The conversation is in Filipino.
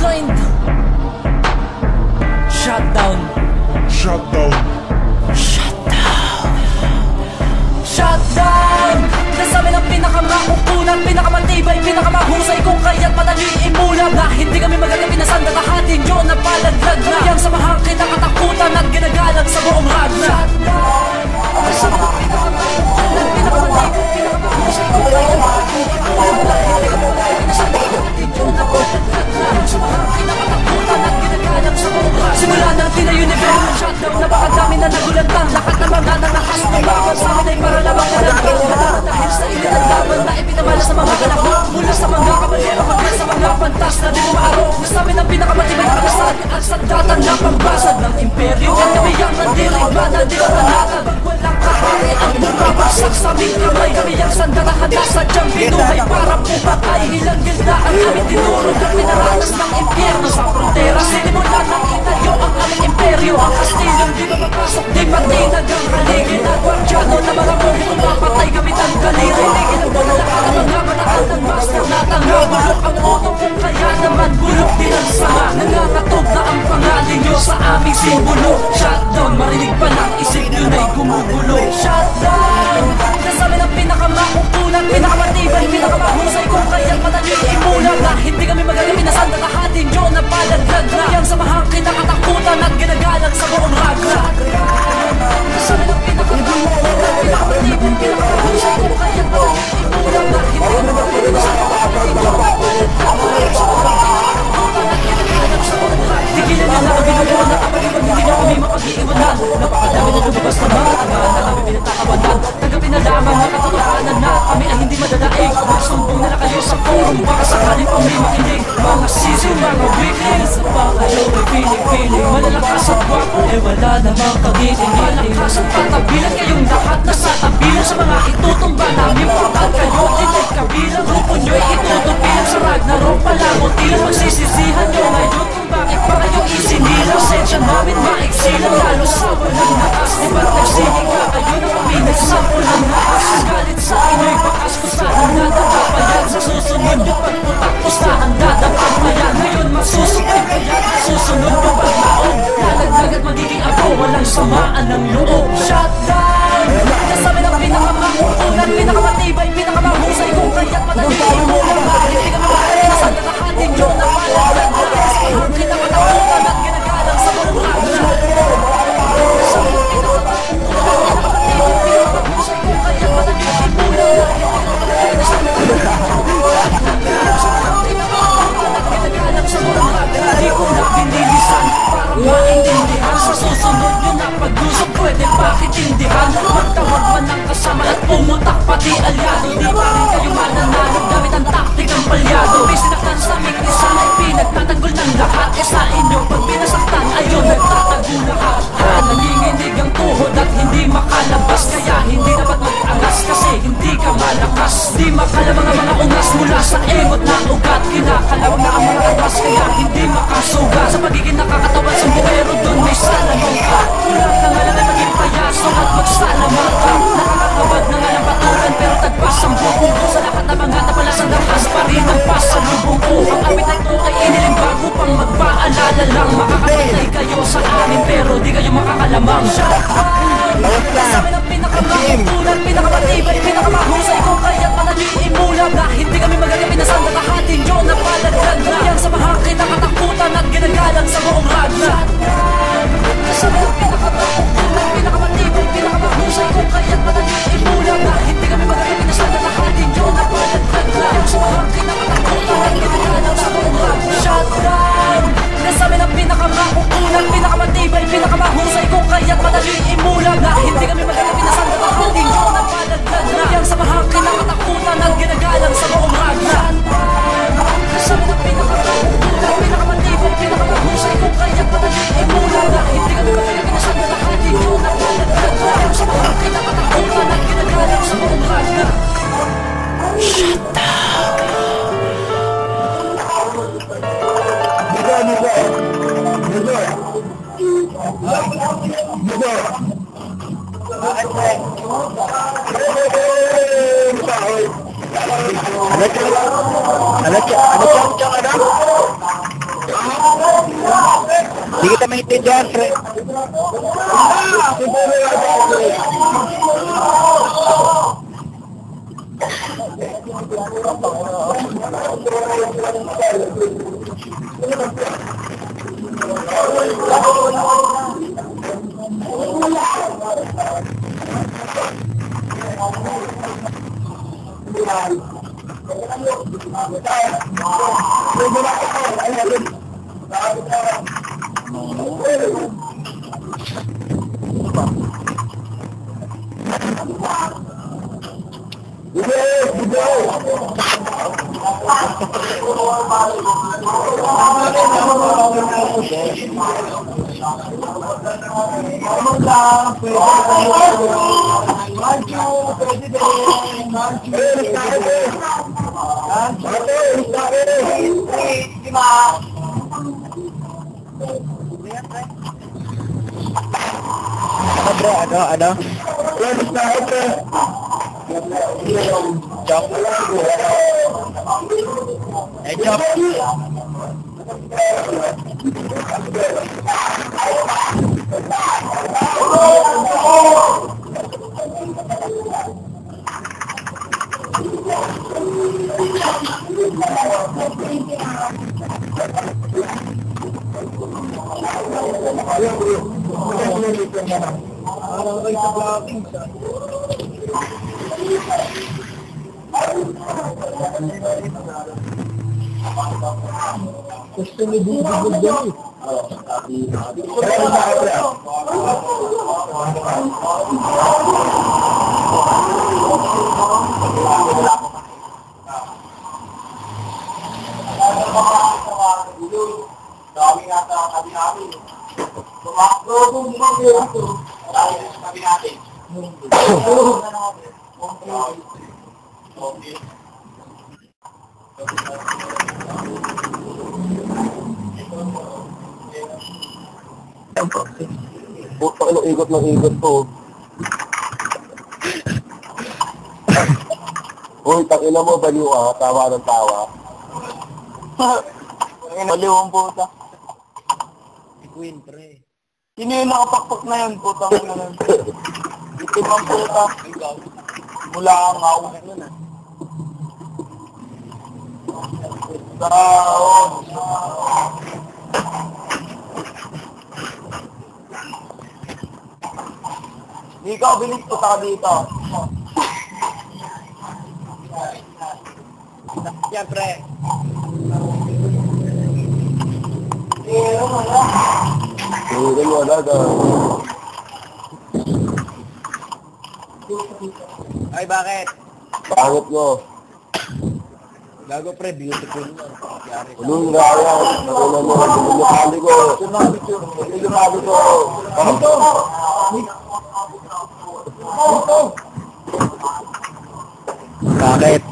mind. Shutdown. Shutdown. Shutdown. Shutdown. Nasabi ng pinakamakukulat, pinakamatibay, pinakamahusay, kung kaya't madali imulat na hindi kami magagabi na sandalahatin yun na palaglag na yang samahang kinakatakutan at ginagalang sa buong ragna. Nasabi ng pinakamakukulat, pinakamatibay, pinakamahusay, kung kaya't madali imulat na hindi kami magagabi na sandalahatin yun na palaglag na yang samahang kinakatakutan at ginagalang sa buong ragna. Simula ng tina-universe ng shutdown, napakadami na nagulantang lahat ng mga nangahas ng laban sa amin ay para lamang nalanggang dahil sa init at laban na ipinamala sa mga kalahok mula sa mga kabalero hanggang sa mga pantas na di bumaarok. Nasabi ng pinakamatibay kalasad at sandatan na pambasag ng imperyo at kami ang nandirigma na di matanatan. Walang kahari ang bumabagsak sa aming kamay, kami ang sandalahan na sadyang binuhay para pupatay. Ilang gilda ang aming tinurog at pinaranas ng impyerno sa frontera. Sinimulan ng itayo ang aming imperyo, ang kastilyong di mapapasok, di matinag ang haligid at gwardyano na mga mohi pumapatay gamit ang kaliri. Ginagawa na lahat ang mga manahan ng master na tanggabulok ang utok kung kaya naman bulok din ang sama. Nangangatog na ang pangalan nyo sa aming simbolo. Shutdown, marinig pa lang isip nyo na'y gumugulo. Shutdown, nasabi ng pinakamakukulat, pinakamatibay, pinakamahusay, kung kaya't madali imulat na hindi kami magagabi na sandalahatin nyo na palaglag na yang samahang kinakatakutan at ginagalang sa buong ragna. Nasabi ng pinakamakukulat, pinakamatibay, pinakamahusay, kung kaya't madali imulat na hindi kami magagabi na sandalahatin nyo na palaglag na yang samahang kinakatakutan at ginagalang sa buong ragna. Tigilan nyo na ang binubuo na kapag hindi nyo kami mapag-iiwanan. Napakadami na lumabas na mga tagaan na kami pinagtatawanan. Tanggapin na lamang ang katotohanan na kami ay hindi madadaig. Magsumbong na kayo sa forum, baka sakaling pang may makinig. Mga sisiw, mga weaklings, pa kayo ay piling-piling. Malalakas at gwapo, eh wala namang kagiting. Malakas at patabilan kayong lahat na sa tabilan sa mga itutumba namin. Portal kayo din ay kabilang, grupo nyo'y itutupilan sa Ragnarok. Palamot ilang magsisisihan nyo ngayon kung bakit pa kayo isinilang. Sensya namin maiksilang, lalo sa walang nakas. Di ba't nagsihiga kayo na kami nagsampo ng nakas? Galit sa inyo'y bakas, kusahan nadadapayan. Sa susunod yung pagputak, kusahan dadapamayan. Ngayon masusukit pa yan, susunod yung paglaog. Lalaglag at magiging ako, walang samaan ng loob. Shutdown, nasabi ng pinakamakukulat, pinakamatibay, pinakamahusay, kung kaya't madali imulat na hindi kami magagabi na sandalahatin nyo na palaglag na ang kinakatakutan at ginagalang sa buong ragna. Nasabi ng pinakamakukulat, pinakamatibay, pinakamahusay, kung kaya't madali imulat na hindi kami magagabi na sandalahatin nyo na palaglag sa buong ragna. Di ko na pinilisan para maintindihan. Sa susunod nyo na pag-usap pwede pakitindihan. Magtawag man ng kasama at pumutak pati alyado. Di pa rin kayo mananalo gamit ang taktikang palyado. May sinaktan sa aming isa ay pinagtatanggol ng lahat. E sa inyo pag pinasaktan ayun nagtatago lahat. Nanginginig ang tuhod at hindi makalabas. Kaya hindi dapat mag-angas kasi hindi ka malakas. Di makalamang ang mga ungas mula sa engot na ugat. Kinakalawang na ang mga atas kaya hindi makasugat. Sa pagiging nakakatawan sa buhero doon may salamang ka. Kulang na nga lang ay maging payaso at magsalamang ka. Nakakakabag na nga lang patulan pero tagpas ang bukong ko. Sa lahat ng mga napalasan ng has pa rin ang pasalubong ko. Ang awit ay ito ay iniling bago pang magpaalala lang. Makakapatay kayo sa amin pero di kayo makakalamang. Shutdown, nasabi ng pinakamakukulat, pinakamatibay, pinakamahusay, kung kaya't madali imulat na hindi kami magagabi na sandalahatin nyo na palaglag na yang samahang kinakatakutan at ginagalang sa buong ragna. Nasabi ng pinakamakukulat, pinakamatibay, pinakamahusay, kung kaya't madali imulat na hindi kami magagabi na sandalahatin nyo na palaglag na yang samahang kinakatakutan at ginagalang sa buong ragna. Shutdown, nasabi ng pinakamakukulat, pinakamatibay, pinakamahusay, kung kaya't madali imulat na hindi kami magagabi na sandalahatin nyo na palaglag na yang samahang kinakatakutan at ginagalang sa buong ragna. Nasabi ng pinakamakukulat, pinakamatibay, pinakamahusay, kung kaya't madali imulat na hindi kami magagabi na sandalahatin nyo na palaglag na yang samahang kinakatakutan at ginagalang sa buong ragna. Shutdown. Hindi kita maintindihan, pre. Ano? Chop. Chop. Gusto ni bubog dyan eh. Dami nga sa tabi natin. Tumakbo kung ito. Dami nga sa tabi natin. Buto ano, ikot ng ikot to. Uy, tangina mo, baliw ah. Tawa ng tawa. Baliw ang puta. Si Queen, pre. Sino yung nakapakpak na yun, putang ina nun? Itim ang puta. Mula ang ngaw. Taon. Di ka, bilis puta ka dito. Yan, pre. Hindi mo agad ah. Ay, bakit? Pangit mo. Gago pre, beautiful na. Ulong nga yan. Nakuna mo, lumukali ko. Lumukali ko. Dito! Dito! Bakit?